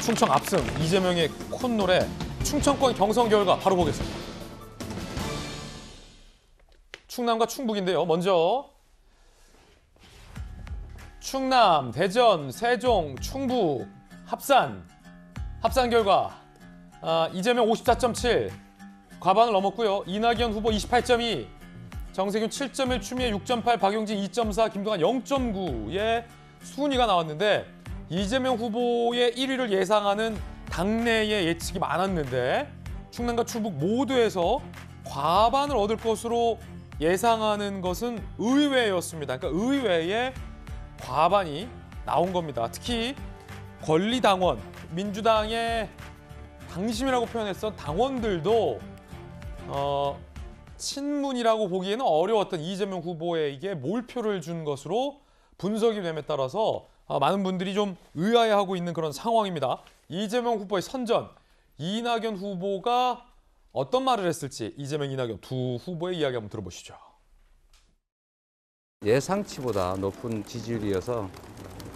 충청 압승, 이재명의 콧노래, 충청권 경선 결과 바로 보겠습니다. 충남과 충북인데요. 먼저 충남, 대전, 세종, 충북, 합산 결과 이재명 54.7, 과반을 넘었고요. 이낙연 후보 28.2, 정세균 7.1, 추미애 6.8, 박용진 2.4, 김동완 0.9의 순위가 나왔는데 이재명 후보의 1위를 예상하는 당내의 예측이 많았는데 충남과 충북 모두에서 과반을 얻을 것으로 예상하는 것은 의외였습니다. 그러니까 의외의 과반이 나온 겁니다. 특히 권리당원, 민주당의 당심이라고 표현했던 당원들도 친문이라고 보기에는 어려웠던 이재명 후보에게 몰표를 준 것으로 분석이 됨에 따라서 많은 분들이 좀 의아해하고 있는 그런 상황입니다. 이재명 후보의 선전, 이낙연 후보가 어떤 말을 했을지 이재명, 이낙연 두 후보의 이야기 한번 들어보시죠. 예상치보다 높은 지지율이어서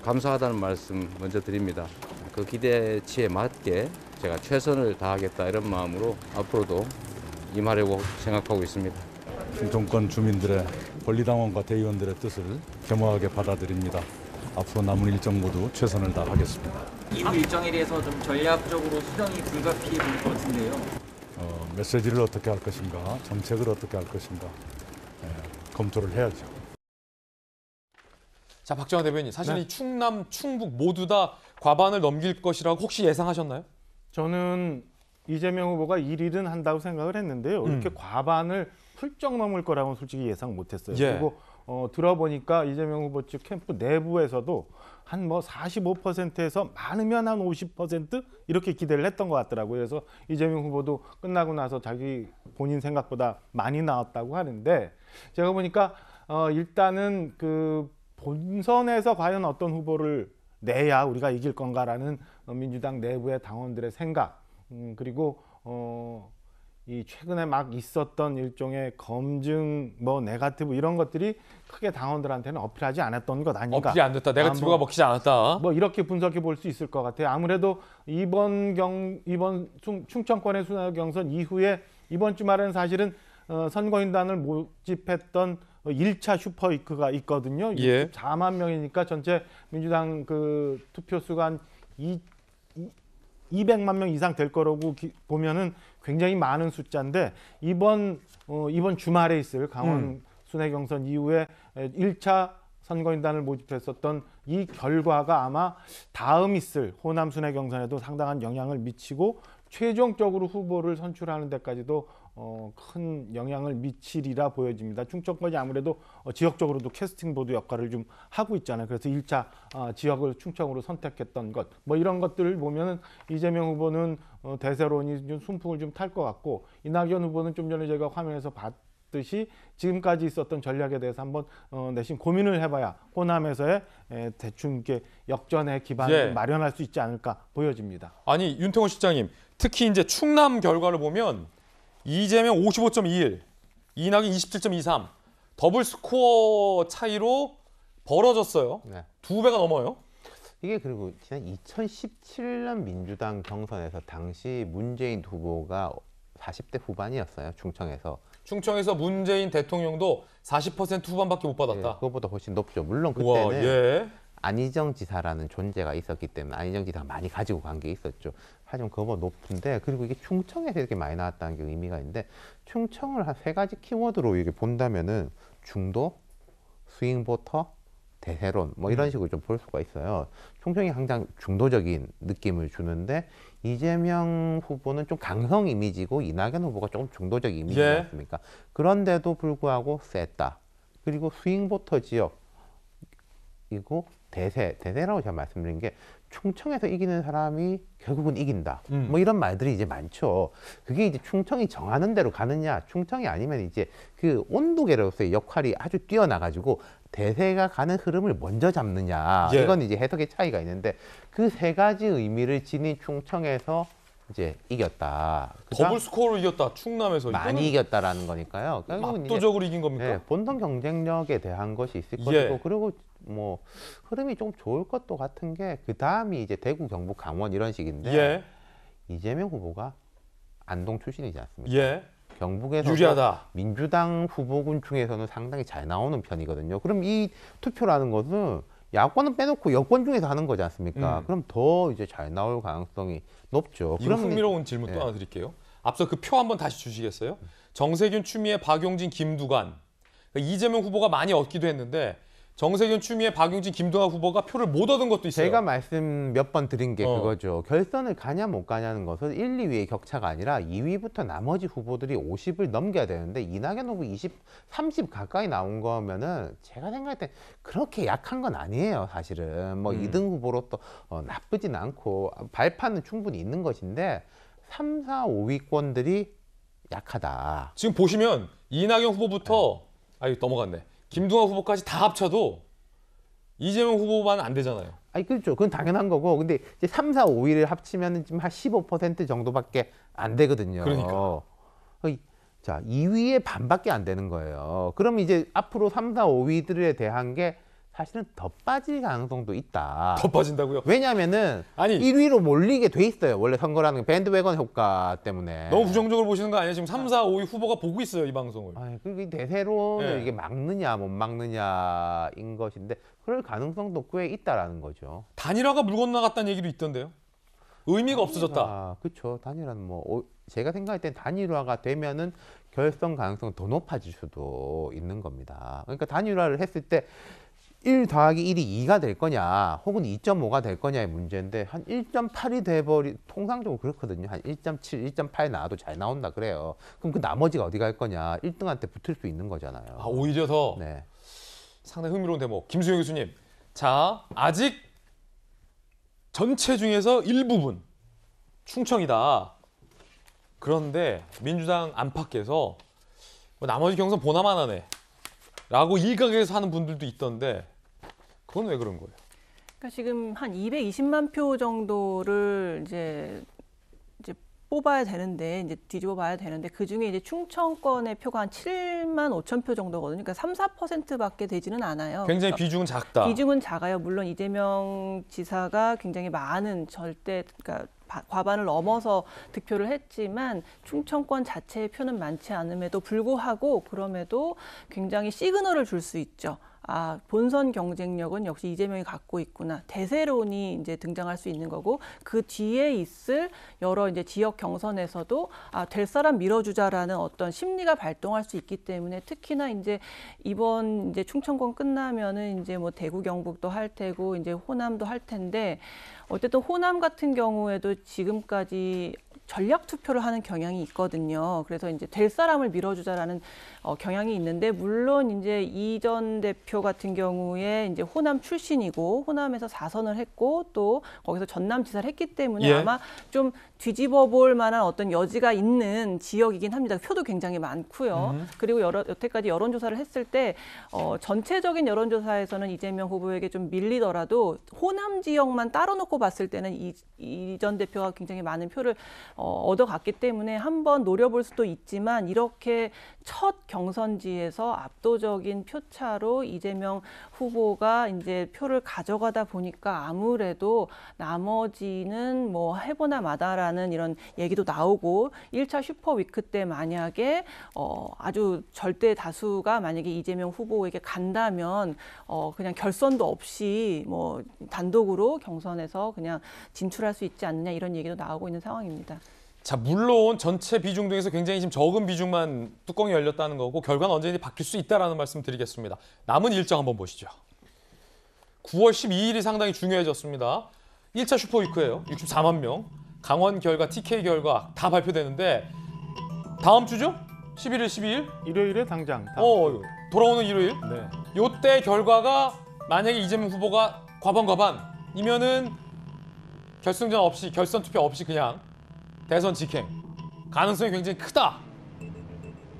감사하다는 말씀 먼저 드립니다. 그 기대치에 맞게 제가 최선을 다하겠다 이런 마음으로 앞으로도 임하려고 생각하고 있습니다. 충청권 주민들의 권리당원과 대의원들의 뜻을 겸허하게 받아들입니다. 앞으로 남은 일정 모두 최선을 다하겠습니다. 이후 일정에 대해서 좀 전략적으로 수정이 불가피해 보일 것 같은데요. 메시지를 어떻게 할 것인가, 정책을 어떻게 할 것인가 검토를 해야죠. 자, 박정환 대변인, 사실 이 충남, 충북 모두 다 과반을 넘길 것이라고 혹시 예상하셨나요? 저는 이재명 후보가 1위는 한다고 생각을 했는데요. 이렇게 과반을 훌쩍 넘을 거라고는 솔직히 예상 못했어요. 예. 그리고 들어보니까 이재명 후보 측 캠프 내부에서도 한 45%에서 많으면 한 50% 이렇게 기대를 했던 것 같더라고요. 그래서 이재명 후보도 끝나고 나서 자기 본인 생각보다 많이 나왔다고 하는데 제가 보니까 일단은 그 본선에서 과연 어떤 후보를 내야 우리가 이길 건가라는 민주당 내부의 당원들의 생각, 그리고 이 최근에 막 있었던 일종의 검증, 네거티브 이런 것들이 크게 당원들한테는 어필하지 않았던 것 아닌가. 어필이 안 됐다. 네거티브가 먹히지 않았다. 이렇게 분석해 볼 수 있을 것 같아요. 아무래도 이번 충청권의 순회 경선 이후에 이번 주말에는 사실은 선거인단을 모집했던 1차 슈퍼위크가 있거든요. 예. 4만 명이니까 전체 민주당 그 투표 수가 한 200만 명 이상 될 거라고 보면은 굉장히 많은 숫자인데 이번 주말에 있을 강원 순회 경선 이후에 1차 선거인단을 모집했었던 이 결과가 아마 다음 있을 호남 순회 경선에도 상당한 영향을 미치고 최종적으로 후보를 선출하는 데까지도 큰 영향을 미치리라 보여집니다. 충청권이 아무래도 지역적으로도 캐스팅 보드 역할을 좀 하고 있잖아요. 그래서 1차 지역을 충청으로 선택했던 것, 이런 것들을 보면은 이재명 후보는 대세론이 좀 순풍을 좀 탈 것 같고 이낙연 후보는 좀 전에 제가 화면에서 봤듯이 지금까지 있었던 전략에 대해서 한번 내심 고민을 해봐야 호남에서의 대충 이렇게 역전의 기반을 마련할 수 있지 않을까 보여집니다. 아니, 윤태곤 실장님, 특히 이제 충남 결과를 보면 이재명 55.21, 이낙연 27.23, 더블 스코어 차이로 벌어졌어요. 네. 2배가 넘어요. 이게 그리고 지난 2017년 민주당 경선에서 당시 문재인 후보가 40대 후반이었어요. 충청에서 문재인 대통령도 40% 후반밖에 못 받았다. 예, 그것보다 훨씬 높죠. 물론 그때는 우와, 예. 안희정 지사라는 존재가 있었기 때문에 안희정 지사가 많이 가지고 간 게 있었죠. 하지만 그거보다 높은데, 그리고 이게 충청에서 이렇게 많이 나왔다는 게 의미가 있는데, 충청을 한 3가지 키워드로 이게 본다면은 중도, 스윙보터, 대세론 이런 식으로 좀 볼 수가 있어요. 충청이 항상 중도적인 느낌을 주는데 이재명 후보는 좀 강성 이미지고 이낙연 후보가 조금 중도적 이미지지 않습니까? 그런데도 불구하고 셌다. 그리고 스윙보터 지역이고 대세라고 제가 말씀드린 게 충청에서 이기는 사람이 결국은 이긴다. 이런 말들이 이제 많죠. 그게 이제 충청이 정하는 대로 가느냐, 충청이 아니면 이제 그 온도계로서의 역할이 아주 뛰어나가지고 대세가 가는 흐름을 먼저 잡느냐. 이건 이제 해석의 차이가 있는데 그 3가지 의미를 지닌 충청에서 이제 이겼다. 더블 스코어로 이겼다. 충남에서. 많이 이겼다라는 거니까요. 압도적으로 이긴 겁니까? 본선 경쟁력에 대한 것이 있을 것이고, 그리고 뭐 흐름이 좀 좋을 것도 같은 게 그 다음이 이제 대구, 경북, 강원 이런 식인데 예. 이재명 후보가 안동 출신이지 않습니까? 예. 경북에서 유리하다. 민주당 후보군 중에서는 상당히 잘 나오는 편이거든요. 그럼 이 투표라는 것은 야권은 빼놓고 여권 중에서 하는 거지 않습니까? 그럼 더 이제 잘 나올 가능성이 높죠. 이거 흥미로운 질문 또 하나 드릴게요. 앞서 그 표 한번 다시 주시겠어요? 정세균, 추미애, 박용진, 김두관. 그러니까 이재명 후보가 많이 얻기도 했는데 정세균, 추미애, 박용진, 김두관 후보가 표를 못 얻은 것도 있어요. 제가 말씀 몇 번 드린 게 어. 그거죠. 결선을 가냐 못 가냐는 것은 1, 2위의 격차가 아니라 2위부터 나머지 후보들이 50을 넘겨야 되는데 이낙연 후보 20, 30 가까이 나온 거면은 제가 생각할 때 그렇게 약한 건 아니에요. 사실은 뭐 2등 후보로 또 나쁘진 않고 발판은 충분히 있는 것인데 3, 4, 5위권들이 약하다. 지금 보시면 이낙연 후보부터 아유 넘어갔네. 김두관 후보까지 다 합쳐도 이재명 후보만 안 되잖아요. 아니 그렇죠. 그건 당연한 거고. 근데 이제 3, 4, 5위를 합치면 지금 한 15% 정도밖에 안 되거든요. 그러니까. 자, 2위의 반밖에 안 되는 거예요. 그럼 이제 앞으로 3, 4, 5위들에 대한 게 사실은 더 빠질 가능성도 있다. 더 빠진다고요? 왜냐면은 아니 1위로 몰리게 돼 있어요. 원래 선거라는 게 밴드웨건 효과 때문에. 너무 부정적으로 보시는 거 아니에요? 지금 3, 4, 5위 후보가 보고 있어요, 이 방송을. 아니, 그게 대세로는 예. 이게 막느냐 못 막느냐인 것인데 그럴 가능성도 꽤 있다라는 거죠. 단일화가 물 건너갔다는 얘기도 있던데요. 의미가 없어졌다. 그렇죠. 단일화는 뭐 제가 생각할 땐 단일화가 되면은 결선 가능성은 더 높아질 수도 있는 겁니다. 그러니까 단일화를 했을 때 1 더하기 1이 2가 될 거냐 혹은 2.5가 될 거냐의 문제인데 한 1.8이 돼버리 통상적으로 그렇거든요. 한 1.7, 1.8 나와도 잘 나온다 그래요. 그럼 그 나머지가 어디 갈 거냐 1등한테 붙을 수 있는 거잖아요. 아, 오히려 더 네. 상당히 흥미로운 대목. 김수영 교수님. 자, 아직 전체 중에서 일부분 충청이다. 그런데 민주당 안팎에서 뭐 나머지 경선 보나만 하네 라고 일각에서 하는 분들도 있던데 그건 왜 그런 거예요? 그러니까 지금 한 220만 표 정도를 이제 뽑아야 되는데 이제 뒤집어 봐야 되는데 그 중에 이제 충청권의 표가 한 7만 5천 표 정도거든요. 그러니까 3, 4%밖에 되지는 않아요. 굉장히 그러니까 비중은 작다. 비중은 작아요. 물론 이재명 지사가 굉장히 많은 그러니까 과반을 넘어서 득표를 했지만 충청권 자체의 표는 많지 않음에도 불구하고 그럼에도 굉장히 시그널을 줄 수 있죠. 아, 본선 경쟁력은 역시 이재명이 갖고 있구나. 대세론이 이제 등장할 수 있는 거고 그 뒤에 있을 여러 이제 지역 경선에서도 아, 될 사람 밀어주자라는 어떤 심리가 발동할 수 있기 때문에 특히나 이제 이번 이제 충청권 끝나면은 이제 뭐 대구 경북도 할 테고 이제 호남도 할 텐데 어쨌든 호남 같은 경우에도 지금까지 전략 투표를 하는 경향이 있거든요. 그래서 이제 될 사람을 밀어주자라는 경향이 있는데 물론 이제 이 전 대표 같은 경우에 이제 호남 출신이고 호남에서 4선을 했고 또 거기서 전남지사를 했기 때문에 예. 아마 좀 뒤집어 볼 만한 어떤 여지가 있는 지역이긴 합니다. 표도 굉장히 많고요. 그리고 여태까지 여론조사를 했을 때 전체적인 여론조사에서는 이재명 후보에게 좀 밀리더라도 호남 지역만 따로 놓고 봤을 때는 이 전 대표가 굉장히 많은 표를 얻어갔기 때문에 한번 노려볼 수도 있지만 이렇게 첫 경선지에서 압도적인 표차로 이재명 후보가 이제 표를 가져가다 보니까 아무래도 나머지는 뭐 해보나 마다라는 이런 얘기도 나오고 1차 슈퍼위크 때 만약에 아주 절대 다수가 만약에 이재명 후보에게 간다면 그냥 결선도 없이 뭐 단독으로 경선에서 그냥 진출할 수 있지 않느냐 이런 얘기도 나오고 있는 상황입니다. 자, 물론 전체 비중 중에서 굉장히 지금 적은 비중만 뚜껑이 열렸다는 거고 결과는 언제든지 바뀔 수 있다라는 말씀 드리겠습니다. 남은 일정 한번 보시죠. 9월 12일이 상당히 중요해졌습니다. 1차 슈퍼위크예요. 64만 명. 강원 결과, TK 결과 다 발표되는데 다음 주죠? 11일, 12일? 일요일에 당장. 돌아오는 일요일. 네. 요때 결과가 만약에 이재명 후보가 과반이면은 결승전 없이 결선 투표 없이 그냥 대선 직행 가능성이 굉장히 크다.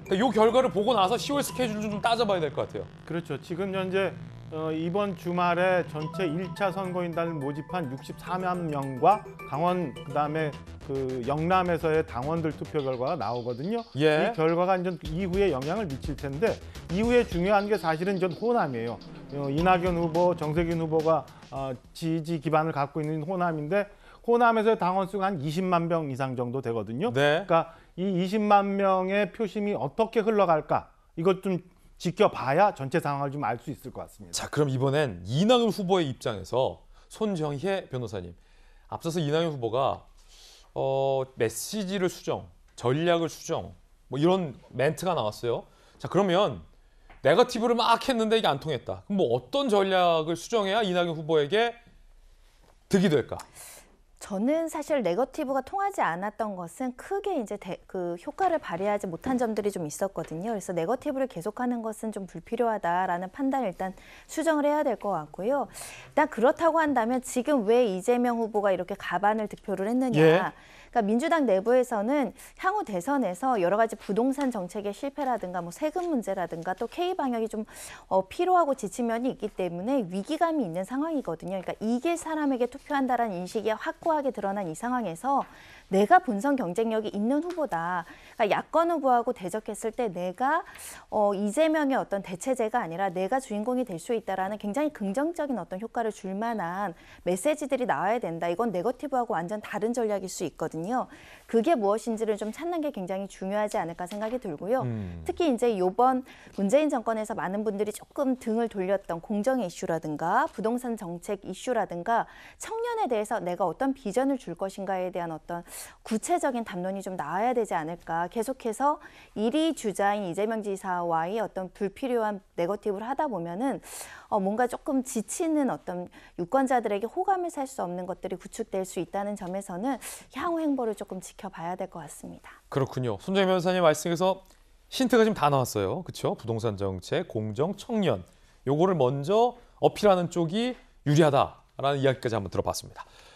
그러니까 요 결과를 보고 나서 10월 스케줄 좀 따져봐야 될 것 같아요. 그렇죠. 지금 현재 이번 주말에 전체 1차 선거인단을 모집한 64만 명과 강원 그다음에 그 영남에서의 당원들 투표 결과가 나오거든요. 예. 이 결과가 이제 이후에 영향을 미칠 텐데 이후에 중요한 게 사실은 전 호남이에요. 이낙연 후보, 정세균 후보가 지지 기반을 갖고 있는 호남인데 호남에서의 당원 수가 한 20만 명 이상 정도 되거든요. 네. 그러니까 이 20만 명의 표심이 어떻게 흘러갈까 이것 좀 지켜봐야 전체 상황을 좀 알 수 있을 것 같습니다. 자, 그럼 이번엔 이낙연 후보의 입장에서 손정혜 변호사님, 앞서서 이낙연 후보가 메시지를 수정, 전략을 수정, 뭐 이런 멘트가 나왔어요. 자, 그러면 네거티브를 막 했는데 이게 안 통했다. 그럼 뭐 어떤 전략을 수정해야 이낙연 후보에게 득이 될까? 저는 사실 네거티브가 통하지 않았던 것은 크게 이제 그 효과를 발휘하지 못한 점들이 좀 있었거든요. 그래서 네거티브를 계속하는 것은 좀 불필요하다라는 판단을 일단 수정을 해야 될 것 같고요. 일단 그렇다고 한다면 지금 왜 이재명 후보가 이렇게 가반을 득표를 했느냐. 예. 그러니까 민주당 내부에서는 향후 대선에서 여러 가지 부동산 정책의 실패라든가 뭐 세금 문제라든가 또 K 방역이 좀 필요하고 지친 면이 있기 때문에 위기감이 있는 상황이거든요. 그러니까 이길 사람에게 투표한다라는 인식이 확고하게 드러난 이 상황에서 내가 본선 경쟁력이 있는 후보다. 그러니까 야권 후보하고 대적했을 때 내가 이재명의 어떤 대체제가 아니라 내가 주인공이 될 수 있다라는 굉장히 긍정적인 어떤 효과를 줄 만한 메시지들이 나와야 된다. 이건 네거티브하고 완전 다른 전략일 수 있거든요. 그게 무엇인지를 좀 찾는 게 굉장히 중요하지 않을까 생각이 들고요. 특히 이제 이번 문재인 정권에서 많은 분들이 조금 등을 돌렸던 공정의 이슈라든가 부동산 정책 이슈라든가 청년에 대해서 내가 어떤 비전을 줄 것인가에 대한 어떤 구체적인 담론이 좀 나와야 되지 않을까. 계속해서 1위 주자인 이재명 지사와의 어떤 불필요한 네거티브를 하다 보면은 뭔가 조금 지치는 어떤 유권자들에게 호감을 살 수 없는 것들이 구축될 수 있다는 점에서는 향후 행보를 조금 지켜봐야 될 것 같습니다. 그렇군요. 손정혜 변호사님 말씀에서 힌트가 지금 다 나왔어요. 그렇죠? 부동산 정책, 공정, 청년. 요거를 먼저 어필하는 쪽이 유리하다라는 이야기까지 한번 들어봤습니다.